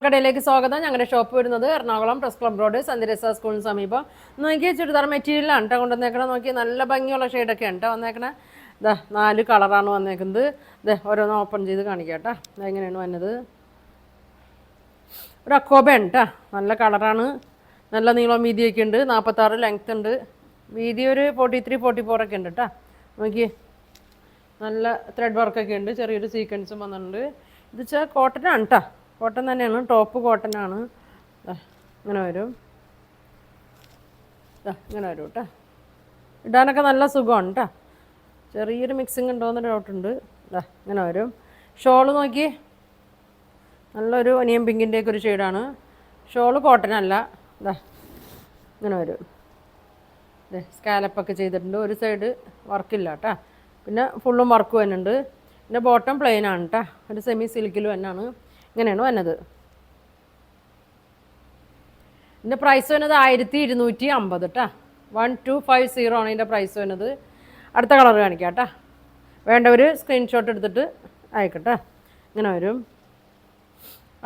കടയിലേക്ക് സ്വാഗതം. ഞങ്ങളുടെ ഷോപ്പ് വരുന്നത് എറണാകുളം പ്രസ് ക്ലബ് റോഡ് സന്ദരസ സ്കൂളിന് സമീപം. നോക്കിയ ചുരിദാർ മെറ്റീരിയലാണ് കേട്ടോ കൊണ്ടുവന്നേക്കണം. നോക്കി നല്ല ഭംഗിയുള്ള ഷെയ്ഡൊക്കെ ഉണ്ട് കേട്ടോ വന്നേക്കണേ. ഇതാ 4 കളറാണ് വന്നേക്കുന്നത്. ഇതേ ഓരോന്ന് ഓപ്പൺ ചെയ്ത് കാണിക്കാം കേട്ടോ. എങ്ങനെയാണ് വന്നത്? ഒരു അക്കോബയാണ് കേട്ടോ. നല്ല കളറാണ്. നല്ല നീളം വീതിയൊക്കെ ഉണ്ട്. 46 ലെങ്ത് ഉണ്ട്. വീതി ഒരു 43, 44 ഒക്കെ ഉണ്ട് കേട്ടോ. നോക്കി നല്ല ത്രെഡ് വർക്കൊക്കെ ഉണ്ട്. ചെറിയൊരു സീക്വൻസും വന്നിട്ടുണ്ട്. ഇത് വെച്ചാൽ കോട്ടനാണ് കേട്ടോ. കോട്ടൺ തന്നെയാണ്. ടോപ്പ് കോട്ടനാണ്. ഇങ്ങനെ വരും. ഇങ്ങനെ വരും കേട്ടോ. ഇടാനൊക്കെ നല്ല സുഖമാണ് കേട്ടോ. ചെറിയൊരു മിക്സിങ് ഉണ്ടോയെന്ന് ഡൗട്ടുണ്ട്. ഇങ്ങനെ വരും. ഷോള് നോക്കി നല്ലൊരു ഒനിയൻ പിങ്കിൻ്റെയൊക്കെ ഒരു ഷെയ്ഡാണ്. ഷോള് കോട്ടനല്ല. ഇങ്ങനെ വരും. സ്കാലപ്പൊക്കെ ചെയ്തിട്ടുണ്ട്. ഒരു സൈഡ് വർക്കില്ല കേട്ടോ. പിന്നെ ഫുള്ളും വർക്ക് വരുന്നുണ്ട്. പിന്നെ ബോട്ടം പ്ലെയിനാണ് കേട്ടോ. ഒരു സെമി സിൽക്കിൽ തന്നെയാണ്. ഇങ്ങനെയാണ് വന്നത്. ഇതിൻ്റെ പ്രൈസ് വന്നത് 1250 കേട്ടോ. 1250 ആണ് ഇതിൻ്റെ പ്രൈസ് വന്നത്. അടുത്ത കളർ കാണിക്കാം കേട്ടോ. വേണ്ടവർ സ്ക്രീൻഷോട്ട് എടുത്തിട്ട് അയക്കട്ടെ. ഇങ്ങനെ വരും.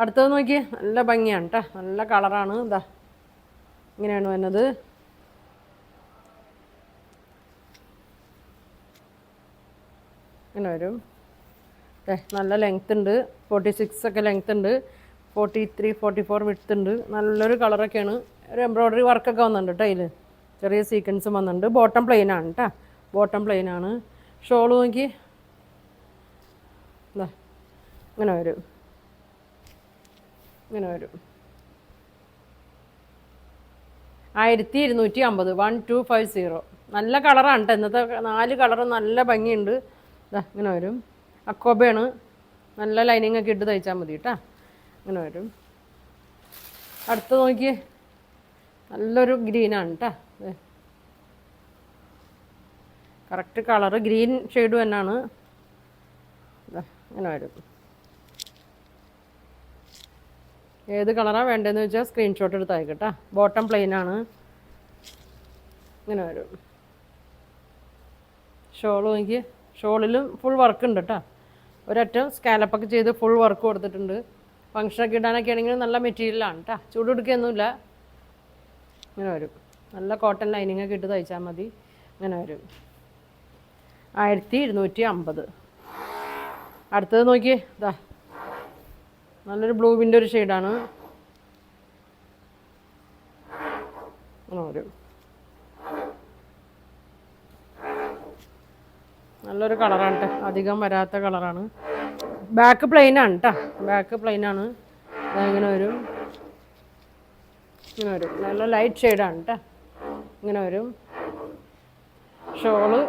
അടുത്തത് നോക്കി നല്ല ഭംഗിയാണ് കേട്ടോ. നല്ല കളറാണ്. ഇതാ ഇങ്ങനെയാണ് വന്നത്. ഇങ്ങനെ വരും. നല്ല ലെങ്ത് ഉണ്ട്. 46 ഒക്കെ ലെങ്ത് ഉണ്ട്. 43, 44 വിഡ്ത്ത് ഉണ്ട്. നല്ലൊരു കളറൊക്കെയാണ്. ഒരു എംബ്രോയ്ഡറി വർക്കൊക്കെ വന്നിട്ടുണ്ട് കേട്ടോ. അതിൽ ചെറിയ സീക്വൻസും വന്നിട്ടുണ്ട്. ബോട്ടം പ്ലെയിനാണ് കേട്ടോ. ബോട്ടം പ്ലെയിനാണ്. ഷോള് നോക്കി ഇങ്ങനെ വരും. ഇങ്ങനെ വരും. 1250. 1250. നല്ല കളറാണ് കേട്ടോ. ഇന്നത്തെ 4 കളറ് നല്ല ഭംഗിയുണ്ട്. ഇങ്ങനെ വരും. അക്കോബയാണ്. നല്ല ലൈനിങ് ഒക്കെ ഇട്ട് തയ്ച്ചാൽ മതി കേട്ടോ. ഇങ്ങനെ വരും. അടുത്ത് നോക്കി നല്ലൊരു ഗ്രീനാണ് കേട്ടോ. കറക്റ്റ് കളറ് ഗ്രീൻ ഷെയ്ഡ് തന്നെയാണ്. ഇങ്ങനെ വരും. ഏത് കളറാണ് വേണ്ടതെന്ന് വെച്ചാൽ സ്ക്രീൻഷോട്ട് എടുത്ത് അയക്കട്ടെ. ബോട്ടം പ്ലെയിനാണ്. ഇങ്ങനെ വരും. ഷോള് നോക്കി. ഷോളിലും ഫുൾ വർക്ക് ഉണ്ട് കേട്ടോ. ഒരറ്റം സ്കാലപ്പൊക്കെ ചെയ്ത് ഫുൾ വർക്ക് കൊടുത്തിട്ടുണ്ട്. ഫങ്ഷനൊക്കെ ഇടാനൊക്കെ ആണെങ്കിൽ നല്ല മെറ്റീരിയലാണ് കേട്ടോ. ചൂട് കൊടുക്കുകയൊന്നുമില്ല. ഇങ്ങനെ വരും. നല്ല കോട്ടൺ ലൈനിങ് ഒക്കെ ഇട്ട് തയ്ച്ചാൽ മതി. ഇങ്ങനെ വരും. 1250. അടുത്തത് നോക്കി. നല്ലൊരു ബ്ലൂവിൻ്റെ ഒരു ഷെയ്ഡാണ്. അങ്ങനെ വരും. നല്ലൊരു കളറാണ് കേട്ടോ. അധികം വരാത്ത കളറാണ്. ബാക്ക് പ്ലെയിനാണ് കേട്ടോ. ബാക്ക് പ്ലെയിനാണ്. ഇങ്ങനെ വരും. ഇങ്ങനെ വരും. നല്ല ലൈറ്റ് ഷെയ്ഡാണ് കേട്ടോ. ഇങ്ങനെ വരും. ഷോള്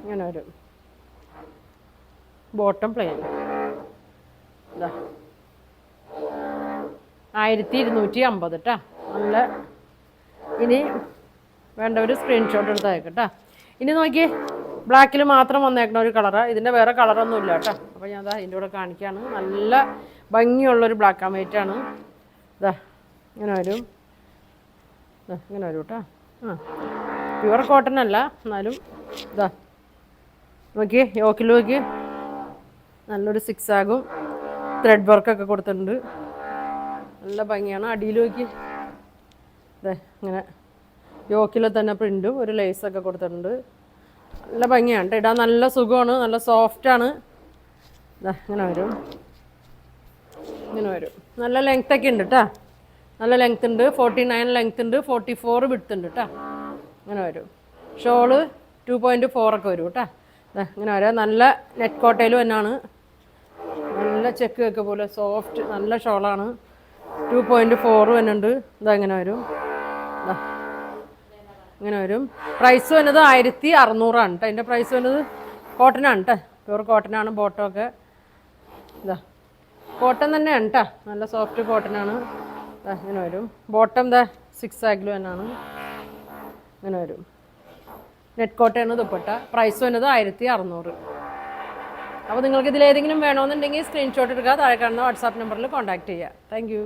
ഇങ്ങനെ വരും. Bottom plain. 1250 കേട്ടോ. നല്ല. ഇനി വേണ്ടവർ സ്ക്രീൻഷോട്ട് എടുത്ത് അയക്കട്ടോ. ഇനി നോക്കി ബ്ലാക്കിൽ മാത്രം വന്നേക്കണ ഒരു കളറാണ്. ഇതിൻ്റെ വേറെ കളറൊന്നും ഇല്ല കേട്ടോ. അപ്പോൾ ഞാൻ ഇതിൻ്റെ കൂടെ കാണിക്കുകയാണ്. നല്ല ഭംഗിയുള്ളൊരു ബ്ലാക്ക് ആൻഡ് വൈറ്റ് ആണ്. ഇങ്ങനെ വരും. ഇങ്ങനെ വരും കേട്ടോ. പ്യുവർ കോട്ടൺ അല്ല എന്നാലും നോക്കി യോക്കിൽ നോക്കി നല്ലൊരു 6 ആകും ത്രെഡ് വർക്കൊക്കെ കൊടുത്തിട്ടുണ്ട്. നല്ല ഭംഗിയാണ്. അടിയിൽ നോക്കി ഇങ്ങനെ യോക്കിൽ തന്നെ പ്രിൻറ്റും ഒരു ലേസൊക്കെ കൊടുത്തിട്ടുണ്ട്. നല്ല ഭംഗിയാണ്. ഇടാൻ നല്ല സുഖമാണ്. നല്ല സോഫ്റ്റാണ്. ഇങ്ങനെ വരും. ഇങ്ങനെ വരും. നല്ല ലെങ്ത്തൊക്കെ ഉണ്ട് കേട്ടോ. നല്ല ലെങ്ത് ഉണ്ട്. 49 ലെങ്ത് ഉണ്ട്. 44 വിഡ്ത്ത് ഉണ്ട് കേട്ടോ. ഇങ്ങനെ വരും. ഷോള് 2.4 ഒക്കെ വരും കേട്ടോ. ഇങ്ങനെ വരാം. നല്ല നെറ്റ് കോട്ടയിലും തന്നെയാണ്. നല്ല ചെക്ക് ഒക്കെ പോലെ സോഫ്റ്റ് നല്ല ഷോളാണ്. 2.4 വരുന്നുണ്ട്. ഇങ്ങനെ വരും. ഇങ്ങനെ വരും. പ്രൈസ് വന്നത് 1600 ആണ് കേട്ടോ. അതിൻ്റെ പ്രൈസ് വന്നത് കോട്ടനാണ് കേട്ടോ. പ്യൂർ കോട്ടനാണ്. ബോട്ടമൊക്കെ കോട്ടൺ തന്നെയാണ് കേട്ടോ. നല്ല സോഫ്റ്റ് കോട്ടനാണ്. ഇങ്ങനെ വരും. ബോട്ടം 6 ആഗിലും തന്നെയാണ്. ഇങ്ങനെ വരും. നെറ്റ് കോട്ടയാണ് ദുപ്പട്ട. പ്രൈസ് വന്നത് 1600. അപ്പോൾ നിങ്ങൾക്ക് ഇതിലേതെങ്കിലും വേണമെന്നുണ്ടെങ്കിൽ സ്ക്രീൻഷോട്ട് എടുക്കുക. താഴെ കാണുന്ന വാട്സാപ്പ് നമ്പറിൽ കോൺടാക്റ്റ് ചെയ്യുക. താങ്ക്